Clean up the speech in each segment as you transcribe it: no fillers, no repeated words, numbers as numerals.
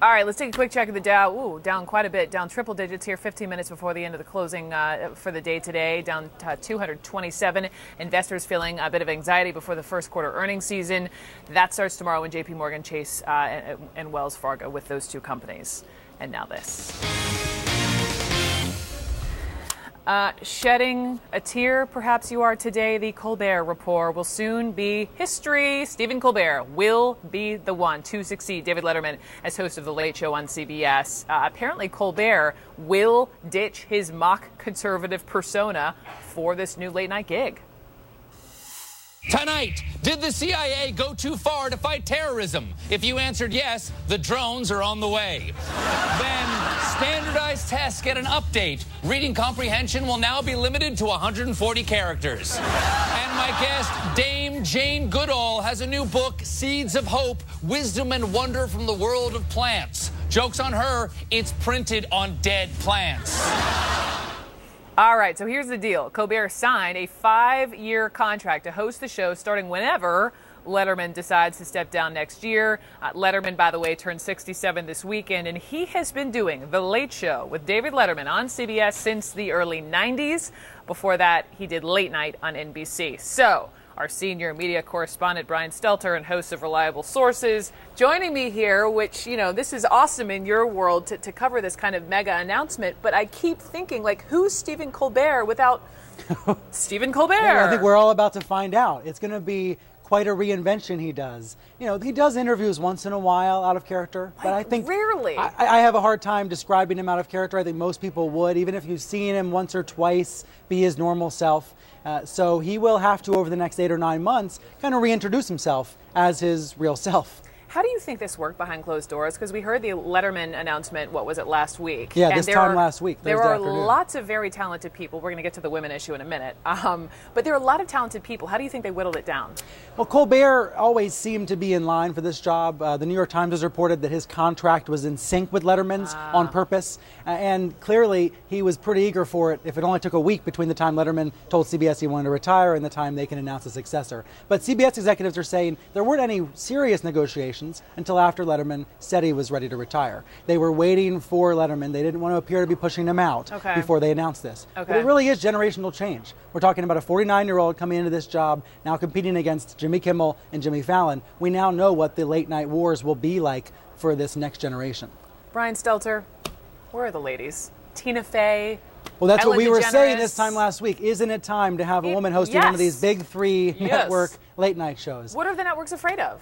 All right, let's take a quick check of the Dow. Ooh, down quite a bit, down triple digits here 15 minutes before the end of the closing for the day today, down 227. Investors feeling a bit of anxiety before the first quarter earnings season. That starts tomorrow when JP Morgan Chase and Wells Fargo with those two companies. And now this. Shedding a tear, perhaps you are today. The Colbert Report will soon be history. Stephen Colbert will be the one to succeed David Letterman as host of The Late Show on CBS. Apparently, Colbert will ditch his mock conservative persona for this new late night gig. Tonight, did the CIA go too far to fight terrorism? If you answered yes, the drones are on the way. Then, standardized tests get an update. Reading comprehension will now be limited to 140 characters. And my guest, Dame Jane Goodall, has a new book, Seeds of Hope, Wisdom and Wonder from the World of Plants. Joke's on her, it's printed on dead plants. All right, so here's the deal. Colbert signed a 5-year contract to host the show starting whenever Letterman decides to step down next year. Letterman, by the way, turned 67 this weekend, and he has been doing The Late Show with David Letterman on CBS since the early 90s. Before that, he did Late Night on NBC. So, our senior media correspondent, Brian Stelter, and host of Reliable Sources, joining me here, which, you know, this is awesome in your world to cover this kind of mega announcement. But I keep thinking, like, who's Stephen Colbert without Stephen Colbert? Yeah, I think we're all about to find out. It's going to be quite a reinvention he does. You know, he does interviews once in a while out of character, but I think rarely. I have a hard time describing him out of character. I think most people would, even if you've seen him once or twice be his normal self. So he will have to, over the next 8 or 9 months, kind of reintroduce himself as his real self. How do you think this worked behind closed doors? Because we heard the Letterman announcement, what was it, last week? Yeah, this time last week. There are lots of very talented people. We're going to get to the women issue in a minute. But there are a lot of talented people. How do you think they whittled it down? Well, Colbert always seemed to be in line for this job. The New York Times has reported that his contract was in sync with Letterman's on purpose. And clearly, he was pretty eager for it if it only took a week between the time Letterman told CBS he wanted to retire and the time they can announce a successor. But CBS executives are saying there weren't any serious negotiations until after Letterman said he was ready to retire. They were waiting for Letterman. They didn't want to appear to be pushing him out before they announced this. But it really is generational change. We're talking about a 49-year-old coming into this job, now competing against Jimmy Kimmel and Jimmy Fallon. We now know what the late night wars will be like for this next generation. Brian Stelter, where are the ladies? Tina Fey, well, that's Ellen what we were DeGeneres. saying this time last week. Isn't it time to have a woman hosting one of these big 3 network late night shows? What are the networks afraid of?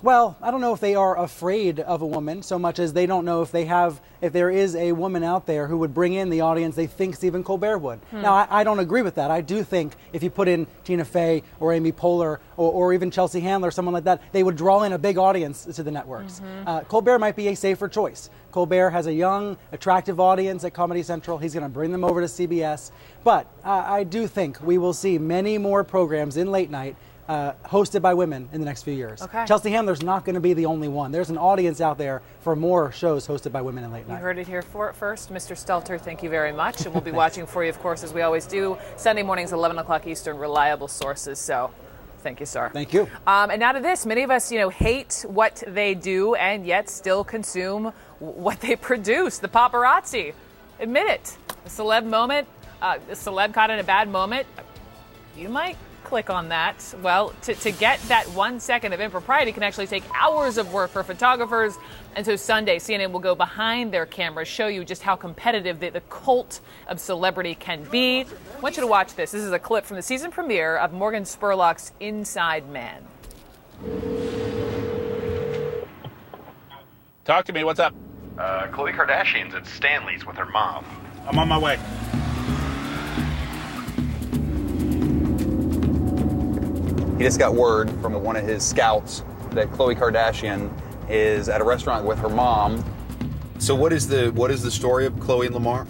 Well, I don't know if they are afraid of a woman so much as they don't know if there is a woman out there who would bring in the audience they think Stephen Colbert would. Now, I don't agree with that. I do think if you put in Tina Fey or Amy Poehler or even Chelsea Handler, someone like that, they would draw in a big audience to the networks. Colbert might be a safer choice. Colbert has a young, attractive audience at Comedy Central. He's going to bring them over to CBS. But I do think we will see many more programs in late night hosted by women in the next few years. Chelsea Handler's not going to be the only one. There's an audience out there for more shows hosted by women in late night. You heard it here first. Mr. Stelter, thank you very much. And we'll be watching for you, of course, as we always do. Sunday mornings, 11 o'clock Eastern, Reliable Sources. So thank you, sir. Thank you. And now to this. Many of us, hate what they do and yet still consume what they produce. The paparazzi. Admit it. A celeb moment, a celeb caught in a bad moment. You might click on that. Well, to get that 1 second of impropriety can actually take hours of work for photographers. And so Sunday, CNN will go behind their cameras, show you just how competitive the cult of celebrity can be. I want you to watch this. This is a clip from the season premiere of Morgan Spurlock's Inside Man. Talk to me. What's up? Khloe Kardashian's at Stanley's with her mom. I'm on my way. He just got word from one of his scouts that Khloe Kardashian is at a restaurant with her mom. So what is the story of Khloe and Lamar?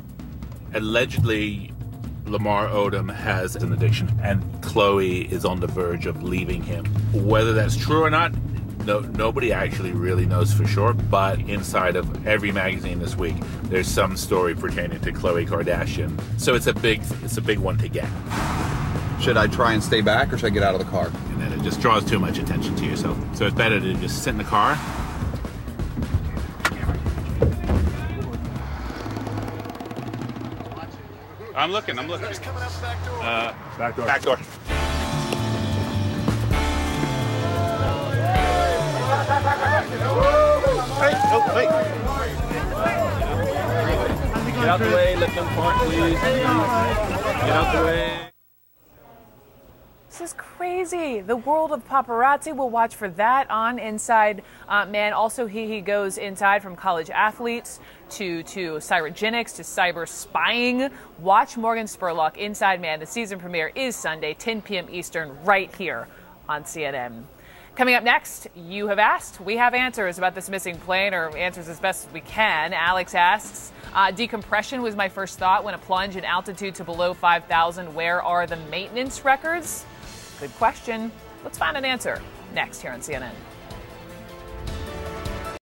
Allegedly, Lamar Odom has an addiction, and Khloe is on the verge of leaving him. Whether that's true or not, nobody actually really knows for sure. But inside of every magazine this week, there's some story pertaining to Khloe Kardashian. So it's a big one to get. Should I try and stay back, or should I get out of the car? And then it just draws too much attention to yourself. So it's better to just sit in the car. I'm looking. Who's coming out the back door? Back door. Back door. Hey, oh, wait. Get out the way, let them park, please. Get out the way. This is crazy. The world of paparazzi. We'll watch for that on Inside Man. Also, he goes inside from college athletes to cryogenics to cyber spying. Watch Morgan Spurlock, Inside Man. The season premiere is Sunday, 10 p.m. Eastern, right here on CNN. Coming up next, you have asked. We have answers about this missing plane, or answers as best as we can. Alex asks, decompression was my first thought when a plunge in altitude to below 5,000. Where are the maintenance records? Good question. Let's find an answer next here on CNN.